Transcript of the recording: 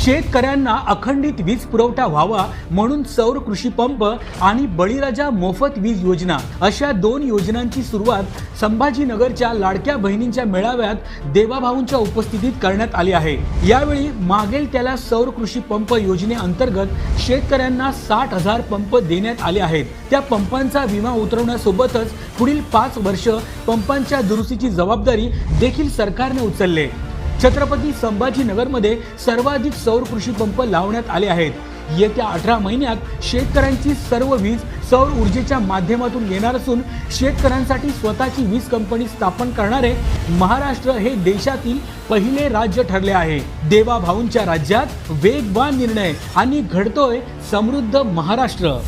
शेतकऱ्यांना अखंडित वीज पुरवठा व्हावा म्हणून सौर कृषी पंप आणि बळीराजा मोफत वीज योजना अशा दोन योजनांची सुरुवात संभाजीनगरच्या लाडक्या बहिणींच्या मेळाव्यात देवाभाऊंच्या उपस्थितीत करण्यात आली आहे। यावेळी मागेल त्याला सौर कृषी पंप योजनेअंतर्गत शेतकऱ्यांना 60,000 पंप देण्यात आले आहेत। त्या पंपांचा विमा उतरवण्यासोबतच पुढील 5 वर्ष पंपांच्या दुरुस्तीची जबाबदारी देखील सरकारने उचलली। छत्रपती संभाजीनगरमध्ये सर्वाधिक सौर कृषी पंप लावण्यात आले आहेत। येत्या 18 महिन्यात शेतकऱ्यांची सर्व वीज सौर ऊर्जेच्या माध्यमातून येणार असून शेतकऱ्यांसाठी स्वतःची वीज कंपनी स्थापन करणारे महाराष्ट्र हे देशातील पहिले राज्य ठरले आहे। देवाभाऊंच्या राज्यात वेगवान निर्णय आणि घडतोय समृद्ध महाराष्ट्र।